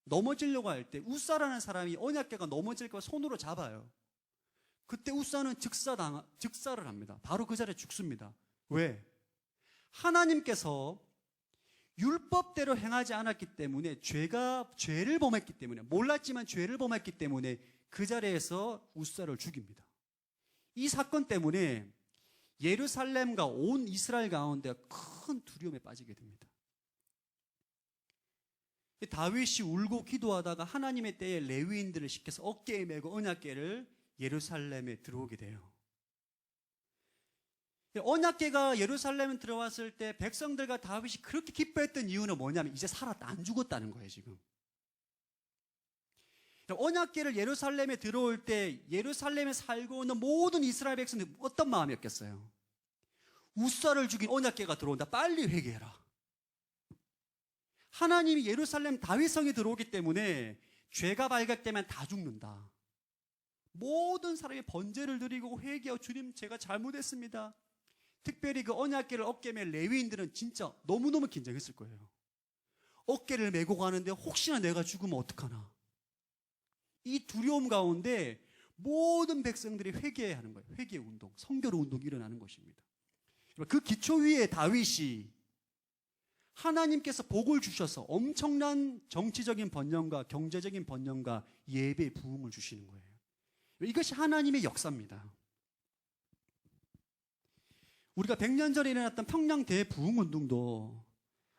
넘어지려고 할 때 웃사라는 사람이 언약궤가 넘어질까 봐 손으로 잡아요. 그때 웃사는 즉사를 합니다. 바로 그 자리에 죽습니다. 왜? 하나님께서 율법대로 행하지 않았기 때문에 죄를 범했기 때문에, 몰랐지만 죄를 범했기 때문에 그 자리에서 웃사를 죽입니다. 이 사건 때문에 예루살렘과 온 이스라엘 가운데 큰 두려움에 빠지게 됩니다. 다윗이 울고 기도하다가 하나님의 때에 레위인들을 시켜서 어깨에 메고 언약궤를 예루살렘에 들어오게 돼요. 언약궤가 예루살렘에 들어왔을 때 백성들과 다윗이 그렇게 기뻐했던 이유는 뭐냐면 이제 살았다, 안 죽었다는 거예요. 지금 언약궤를 예루살렘에 들어올 때 예루살렘에 살고 있는 모든 이스라엘 백성들이 어떤 마음이었겠어요? 웃사를 죽인 언약궤가 들어온다, 빨리 회개해라. 하나님이 예루살렘 다윗성에 들어오기 때문에 죄가 발각되면 다 죽는다. 모든 사람이 번제를 드리고 회개하고 주님 제가 잘못했습니다. 특별히 그 언약궤를 어깨에 맨 레위인들은 진짜 너무너무 긴장했을 거예요. 어깨를 메고 가는데 혹시나 내가 죽으면 어떡하나. 이 두려움 가운데 모든 백성들이 회개해야 하는 거예요. 회개 운동, 성결 운동이 일어나는 것입니다. 그 기초 위에 다윗이 하나님께서 복을 주셔서 엄청난 정치적인 번영과 경제적인 번영과 예배의 부흥을 주시는 거예요. 이것이 하나님의 역사입니다. 우리가 100년 전에 일어났던 평양 대부흥운동도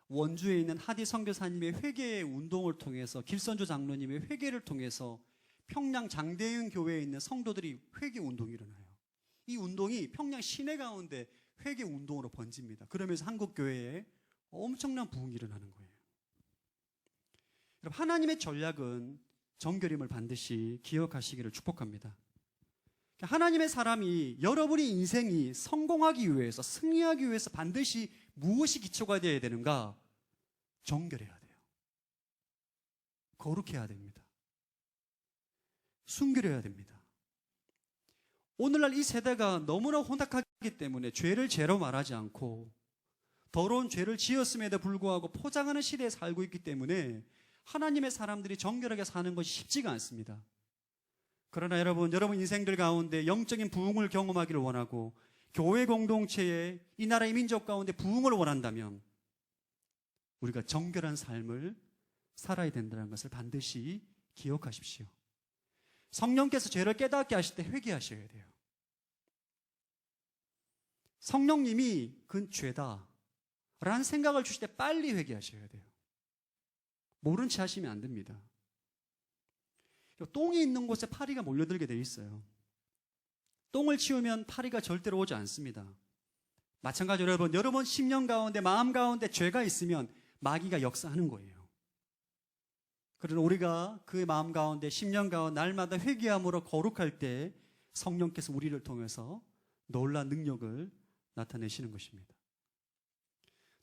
원주에 있는 하디 선교사님의 회개 운동을 통해서, 길선주 장로님의 회개를 통해서 평양 장대영 교회에 있는 성도들이 회개 운동이 일어나요. 이 운동이 평양 시내 가운데 회개 운동으로 번집니다. 그러면서 한국 교회에 엄청난 부흥이 일어나는 거예요. 여러분, 하나님의 전략은 정결임을 반드시 기억하시기를 축복합니다. 하나님의 사람이, 여러분의 인생이 성공하기 위해서, 승리하기 위해서 반드시 무엇이 기초가 되어야 되는가? 정결해야 돼요. 거룩해야 됩니다. 순결해야 됩니다. 오늘날 이 세대가 너무나 혼탁하기 때문에 죄를 죄로 말하지 않고 더러운 죄를 지었음에도 불구하고 포장하는 시대에 살고 있기 때문에 하나님의 사람들이 정결하게 사는 것이 쉽지가 않습니다. 그러나 여러분 인생들 가운데 영적인 부흥을 경험하기를 원하고 교회 공동체에 이 나라의 민족 가운데 부흥을 원한다면 우리가 정결한 삶을 살아야 된다는 것을 반드시 기억하십시오. 성령께서 죄를 깨닫게 하실 때 회개하셔야 돼요. 성령님이 그건 죄다 라는 생각을 주실 때 빨리 회개하셔야 돼요. 모른 채 하시면 안 됩니다. 똥이 있는 곳에 파리가 몰려들게 돼 있어요. 똥을 치우면 파리가 절대로 오지 않습니다. 마찬가지로 여러분 심령 가운데, 마음 가운데 죄가 있으면 마귀가 역사하는 거예요. 그러나 우리가 그 마음 가운데, 심령 가운데 날마다 회개함으로 거룩할 때 성령께서 우리를 통해서 놀라운 능력을 나타내시는 것입니다.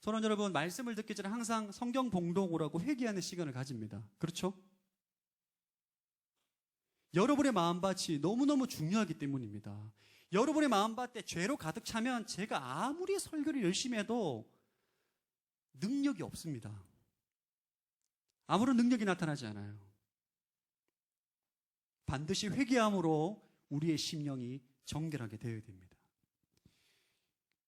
저는 여러분 말씀을 듣기 전에 항상 성경 봉독을 회개하는 시간을 가집니다. 그렇죠? 여러분의 마음밭이 너무너무 중요하기 때문입니다. 여러분의 마음밭에 죄로 가득 차면 제가 아무리 설교를 열심히 해도 능력이 없습니다. 아무런 능력이 나타나지 않아요. 반드시 회개함으로 우리의 심령이 정결하게 되어야 됩니다.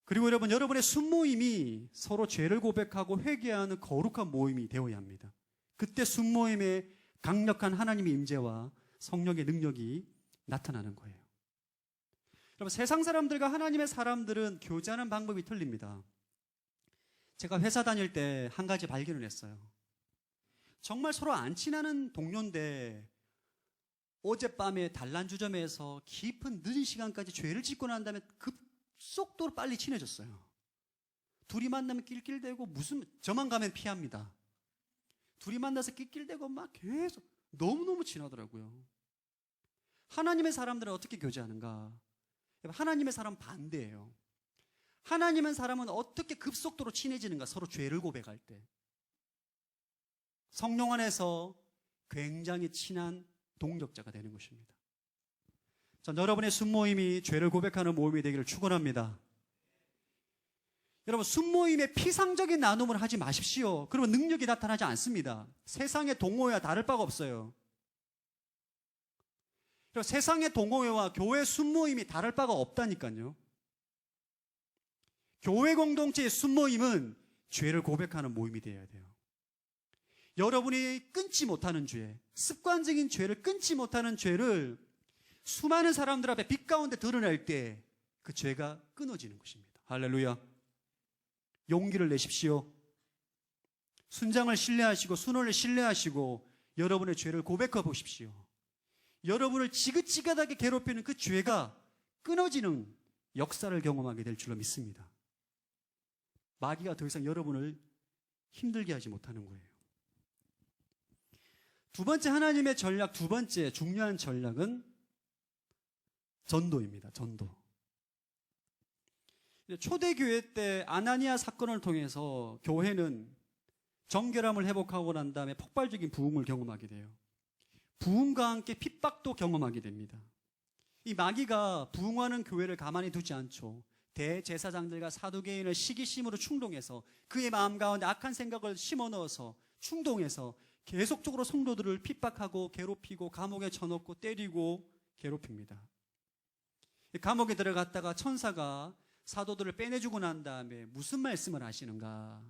그리고 여러분의 순모임이 서로 죄를 고백하고 회개하는 거룩한 모임이 되어야 합니다. 그때 순모임에 강력한 하나님의 임재와 성령의 능력이 나타나는 거예요. 여러분, 세상 사람들과 하나님의 사람들은 교제하는 방법이 틀립니다. 제가 회사 다닐 때 한 가지 발견을 했어요. 정말 서로 안 친하는 동료인데 어젯밤에 단란주점에서 깊은 늦은 시간까지 죄를 짓고 난 다음에 급속도로 빨리 친해졌어요. 둘이 만나면 낄낄대고 저만 가면 피합니다. 둘이 만나서 낄낄대고 막 계속 너무너무 친하더라고요. 하나님의 사람들은 어떻게 교제하는가? 하나님의 사람은 반대예요. 하나님의 사람은 어떻게 급속도로 친해지는가? 서로 죄를 고백할 때. 성령 안에서 굉장히 친한 동력자가 되는 것입니다. 전 여러분의 순모임이 죄를 고백하는 모임이 되기를 축원합니다. 여러분, 순모임에 피상적인 나눔을 하지 마십시오. 그러면 능력이 나타나지 않습니다. 세상의 동호회와 다를 바가 없어요. 세상의 동호회와 교회 순모임이 다를 바가 없다니까요. 교회 공동체의 순모임은 죄를 고백하는 모임이 되어야 돼요. 여러분이 끊지 못하는 죄, 습관적인 죄를 끊지 못하는 죄를 수많은 사람들 앞에 빛 가운데 드러낼 때 그 죄가 끊어지는 것입니다. 할렐루야. 용기를 내십시오. 순장을 신뢰하시고 순원을 신뢰하시고 여러분의 죄를 고백해 보십시오. 여러분을 지긋지긋하게 괴롭히는 그 죄가 끊어지는 역사를 경험하게 될 줄로 믿습니다. 마귀가 더 이상 여러분을 힘들게 하지 못하는 거예요. 두 번째 하나님의 전략, 두 번째 중요한 전략은 전도입니다. 전도. 초대교회 때 아나니아 사건을 통해서 교회는 정결함을 회복하고 난 다음에 폭발적인 부흥을 경험하게 돼요. 부흥과 함께 핍박도 경험하게 됩니다. 이 마귀가 부흥하는 교회를 가만히 두지 않죠. 대제사장들과 사두개인을 시기심으로 충동해서 그의 마음 가운데 악한 생각을 심어넣어서 충동해서 계속적으로 성도들을 핍박하고 괴롭히고 감옥에 쳐넣고 때리고 괴롭힙니다. 감옥에 들어갔다가 천사가 사도들을 빼내주고 난 다음에 무슨 말씀을 하시는가?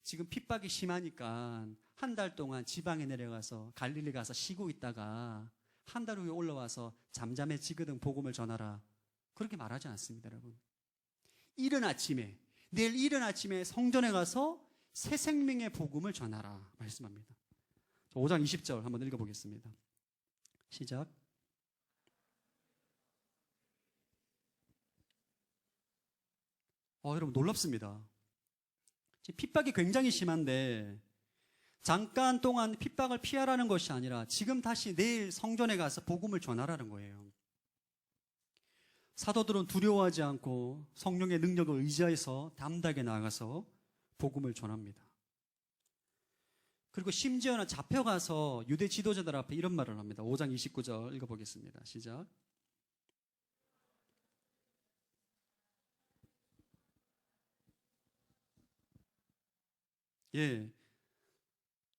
지금 핍박이 심하니까 한 달 동안 지방에 내려가서 갈릴리 가서 쉬고 있다가 한 달 후에 올라와서 잠잠해지거든 복음을 전하라. 그렇게 말하지 않습니다, 여러분. 내일 이른 아침에 성전에 가서 새 생명의 복음을 전하라 말씀합니다. 5장 20절 한번 읽어보겠습니다. 시작. 여러분 놀랍습니다. 핍박이 굉장히 심한데 잠깐 동안 핍박을 피하라는 것이 아니라 지금 다시 내일 성전에 가서 복음을 전하라는 거예요. 사도들은 두려워하지 않고 성령의 능력을 의지해서 담대하게 나아가서 복음을 전합니다. 그리고 심지어는 잡혀가서 유대 지도자들 앞에 이런 말을 합니다. 5장 29절 읽어보겠습니다. 시작.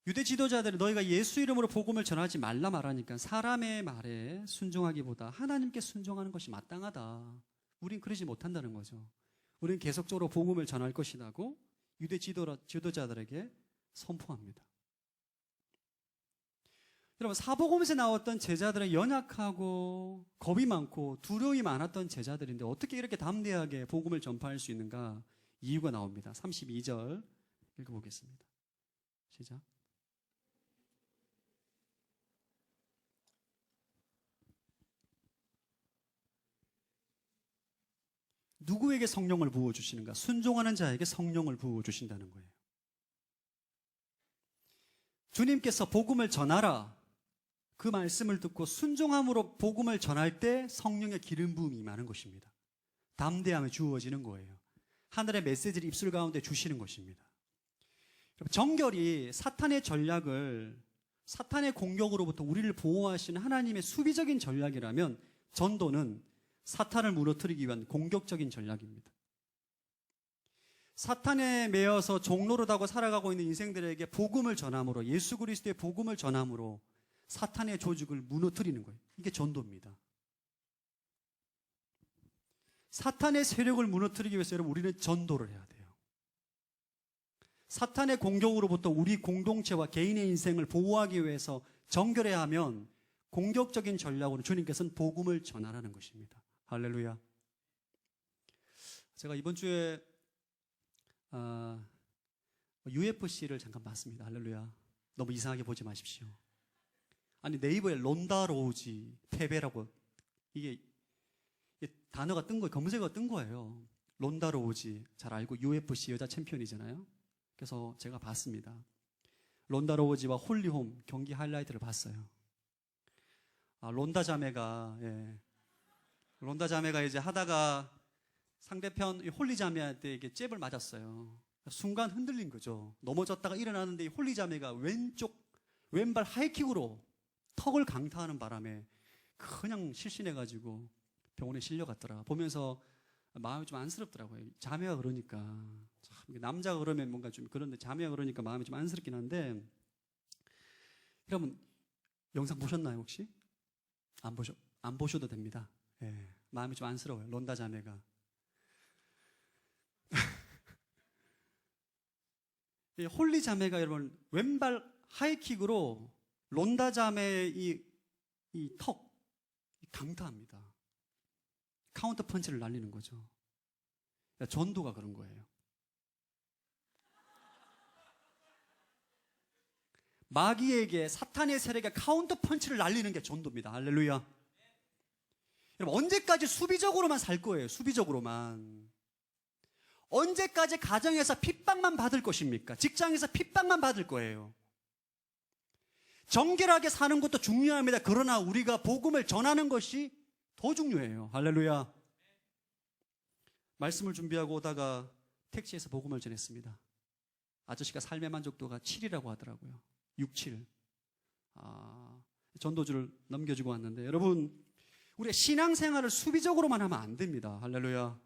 유대 지도자들이 너희가 예수 이름으로 복음을 전하지 말라 말하니까 사람의 말에 순종하기보다 하나님께 순종하는 것이 마땅하다. 우린 그러지 못한다는 거죠. 우린 계속적으로 복음을 전할 것이라고 유대 지도자들에게 선포합니다. 여러분, 사복음에서 나왔던 제자들은 연약하고 겁이 많고 두려움이 많았던 제자들인데 어떻게 이렇게 담대하게 복음을 전파할 수 있는가? 이유가 나옵니다. 32절 읽어보겠습니다. 시작. 누구에게 성령을 부어주시는가? 순종하는 자에게 성령을 부어주신다는 거예요. 주님께서 복음을 전하라. 그 말씀을 듣고 순종함으로 복음을 전할 때 성령의 기름 부음이 임하는 것입니다. 담대함이 주어지는 거예요. 하늘의 메시지를 입술 가운데 주시는 것입니다. 정결이 사탄의 전략을, 사탄의 공격으로부터 우리를 보호하시는 하나님의 수비적인 전략이라면 전도는 사탄을 무너뜨리기 위한 공격적인 전략입니다. 사탄에 매여서 종노릇하고 살아가고 있는 인생들에게 복음을 전함으로, 예수 그리스도의 복음을 전함으로 사탄의 조직을 무너뜨리는 거예요. 이게 전도입니다. 사탄의 세력을 무너뜨리기 위해서 여러분 우리는 전도를 해야 돼요. 사탄의 공격으로부터 우리 공동체와 개인의 인생을 보호하기 위해서 정결해야 하면 공격적인 전략으로 주님께서는 복음을 전하라는 것입니다. 할렐루야. 제가 이번 주에 UFC를 잠깐 봤습니다. 할렐루야. 너무 이상하게 보지 마십시오. 아니 네이버에 론다 로우지 패배라고 이게 단어가 뜬 거예요. 검색어가 뜬 거예요. 론다 로우지 잘 알고 UFC 여자 챔피언이잖아요. 그래서 제가 봤습니다. 론다 로우지와 홀리홈 경기 하이라이트를 봤어요. 론다 자매가 이제 하다가 상대편 홀리 자매한테 이게 잽을 맞았어요. 순간 흔들린 거죠. 넘어졌다가 일어나는데 홀리 자매가 왼발 하이킥으로 턱을 강타하는 바람에 그냥 실신해가지고 병원에 실려갔더라. 보면서 마음이 좀 안쓰럽더라고요. 자매가 그러니까. 참, 남자가 그러면 뭔가 좀 그런데 자매가 그러니까 마음이 좀 안쓰럽긴 한데, 여러분, 영상 보셨나요, 혹시? 안 보셔도 됩니다. 예, 마음이 좀 안쓰러워요. 론다 자매가. 이 홀리 자매가 여러분, 왼발 하이킥으로 론다 자매의 이 턱, 강타합니다. 카운터 펀치를 날리는 거죠. 전도가 그런 거예요. 마귀에게 사탄의 세력에 카운터 펀치를 날리는 게 전도입니다. 할렐루야. 여러분, 언제까지 수비적으로만 살 거예요? 수비적으로만. 언제까지 가정에서 핍박만 받을 것입니까? 직장에서 핍박만 받을 거예요. 정결하게 사는 것도 중요합니다. 그러나 우리가 복음을 전하는 것이 더 중요해요. 할렐루야. 말씀을 준비하고 오다가 택시에서 복음을 전했습니다. 아저씨가 삶의 만족도가 7이라고 하더라고요. 6, 7. 전도주를 넘겨주고 왔는데, 여러분, 우리의 신앙생활을 수비적으로만 하면 안 됩니다. 할렐루야.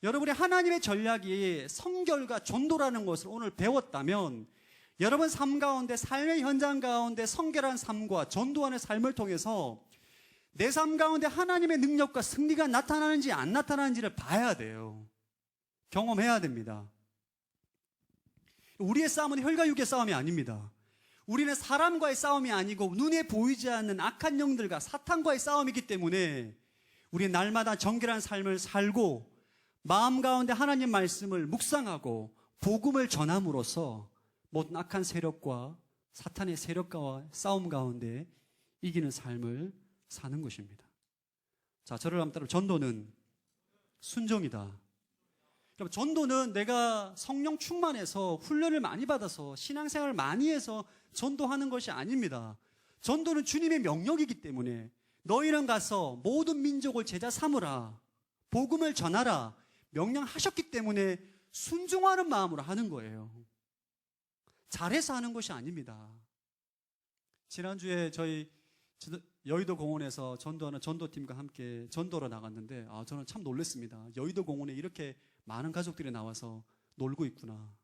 여러분이 하나님의 전략이 성결과 전도라는 것을 오늘 배웠다면, 여러분 삶 가운데, 삶의 현장 가운데 성결한 삶과 전도하는 삶을 통해서 내 삶 가운데 하나님의 능력과 승리가 나타나는지 안 나타나는지를 봐야 돼요. 경험해야 됩니다. 우리의 싸움은 혈과 육의 싸움이 아닙니다. 우리는 사람과의 싸움이 아니고 눈에 보이지 않는 악한 영들과 사탄과의 싸움이기 때문에 우리는 날마다 정결한 삶을 살고 마음 가운데 하나님 말씀을 묵상하고 복음을 전함으로써 모든 악한 세력과 사탄의 세력과의 싸움 가운데 이기는 삶을 사는 것입니다. 자, 저를 한번 따라. 전도는 순종이다. 여러분, 전도는 내가 성령 충만해서 훈련을 많이 받아서 신앙생활을 많이 해서 전도하는 것이 아닙니다. 전도는 주님의 명령이기 때문에 너희는 가서 모든 민족을 제자 삼으라, 복음을 전하라 명령하셨기 때문에 순종하는 마음으로 하는 거예요. 잘해서 하는 것이 아닙니다. 지난주에 저희 여의도 공원에서 전도하는 전도팀과 함께 전도로 나갔는데 저는 참 놀랐습니다. 여의도 공원에 이렇게 많은 가족들이 나와서 놀고 있구나.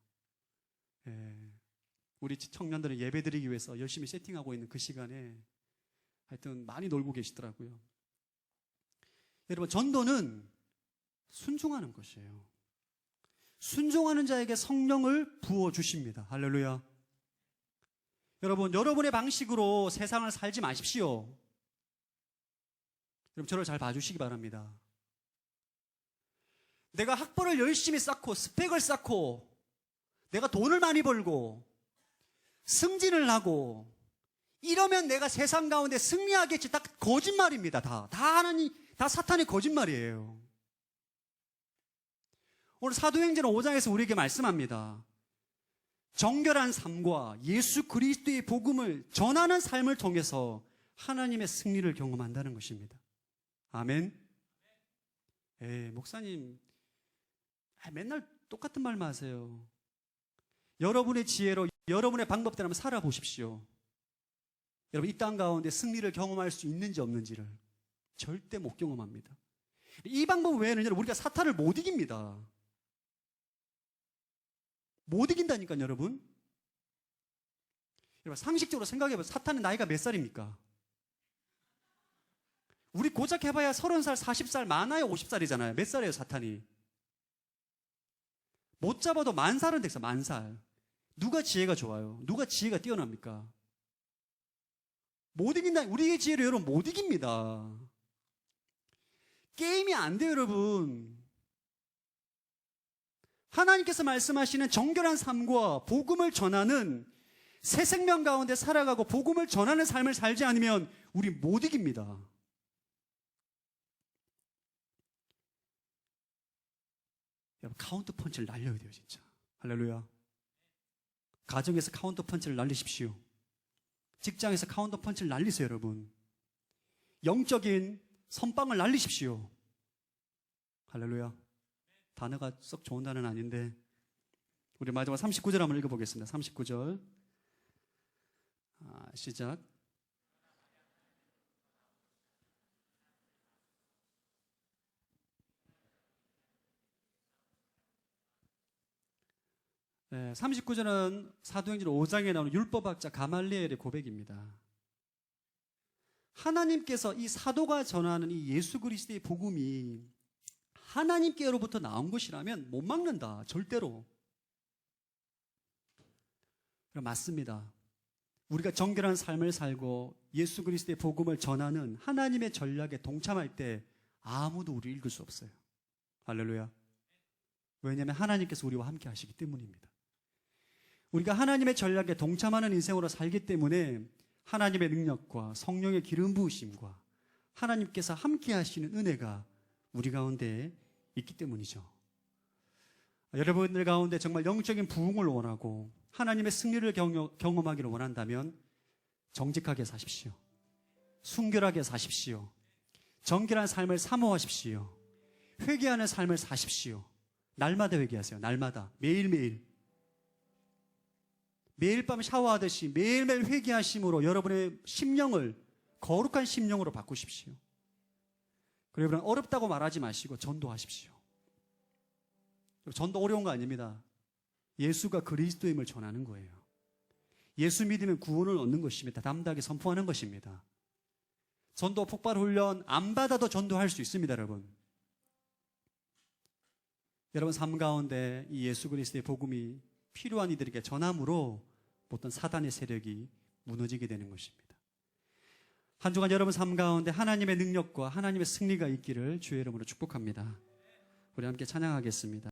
예, 우리 청년들은 예배 드리기 위해서 열심히 세팅하고 있는 그 시간에 하여튼 많이 놀고 계시더라고요. 여러분, 전도는 순종하는 것이에요. 순종하는 자에게 성령을 부어주십니다. 할렐루야. 여러분, 여러분의 방식으로 세상을 살지 마십시오. 여러분, 저를 잘 봐주시기 바랍니다. 내가 학벌을 열심히 쌓고 스펙을 쌓고 내가 돈을 많이 벌고 승진을 하고 이러면 내가 세상 가운데 승리하겠지. 다 거짓말입니다. 다 사탄의 거짓말이에요. 오늘 사도행전 5장에서 우리에게 말씀합니다. 정결한 삶과 예수 그리스도의 복음을 전하는 삶을 통해서 하나님의 승리를 경험한다는 것입니다. 아멘. 목사님 맨날 똑같은 말만 하세요. 여러분의 지혜로 여러분의 방법대로 한번 살아보십시오. 여러분, 이 땅 가운데 승리를 경험할 수 있는지 없는지를 절대 못 경험합니다. 이 방법 외에는 우리가 사탄을 못 이깁니다. 못 이긴다니까요, 여러분. 여러분, 상식적으로 생각해보세요. 사탄의 나이가 몇 살입니까? 우리 고작 해봐야 30살, 40살, 많아야 50살이잖아요. 몇 살이에요, 사탄이? 못 잡아도 10,000살은 됐어, 10,000살. 누가 지혜가 좋아요? 누가 지혜가 뛰어납니까? 못 이긴다. 우리의 지혜로 여러분 못 이깁니다. 게임이 안 돼요, 여러분. 하나님께서 말씀하시는 정결한 삶과 복음을 전하는 새 생명 가운데 살아가고 복음을 전하는 삶을 살지 않으면 우리 못 이깁니다. 여러분, 카운터 펀치를 날려야 돼요, 진짜. 할렐루야. 가정에서 카운터 펀치를 날리십시오. 직장에서 카운터 펀치를 날리세요, 여러분. 영적인 선빵을 날리십시오. 할렐루야. 단어가 썩 좋은 단어는 아닌데 우리 마지막 39절 한번 읽어보겠습니다. 39절 시작. 39절은 사도행전 5장에 나오는 율법학자 가말리엘의 고백입니다. 하나님께서 이 사도가 전하는 이 예수 그리스도의 복음이 하나님께로부터 나온 것이라면 못 막는다. 절대로. 맞습니다. 우리가 정결한 삶을 살고 예수 그리스도의 복음을 전하는 하나님의 전략에 동참할 때 아무도 우리를 읽을 수 없어요. 할렐루야. 왜냐하면 하나님께서 우리와 함께 하시기 때문입니다. 우리가 하나님의 전략에 동참하는 인생으로 살기 때문에 하나님의 능력과 성령의 기름 부으심과 하나님께서 함께 하시는 은혜가 우리 가운데 있기 때문이죠. 여러분들 가운데 정말 영적인 부흥을 원하고 하나님의 승리를 경험하기를 원한다면 정직하게 사십시오. 순결하게 사십시오. 정결한 삶을 사모하십시오. 회개하는 삶을 사십시오. 날마다 회개하세요. 날마다. 매일매일. 매일 밤 샤워하듯이 매일매일 회개하심으로 여러분의 심령을 거룩한 심령으로 바꾸십시오. 그리고 여러분 어렵다고 말하지 마시고 전도하십시오. 전도 어려운 거 아닙니다. 예수가 그리스도임을 전하는 거예요. 예수 믿으면 구원을 얻는 것입니다. 담대하게 선포하는 것입니다. 전도 폭발 훈련 안 받아도 전도할 수 있습니다, 여러분. 여러분 삶 가운데 이 예수 그리스도의 복음이 필요한 이들에게 전함으로 어떤 사단의 세력이 무너지게 되는 것입니다. 한 주간 여러분 삶 가운데 하나님의 능력과 하나님의 승리가 있기를 주의 이름으로 축복합니다. 우리 함께 찬양하겠습니다.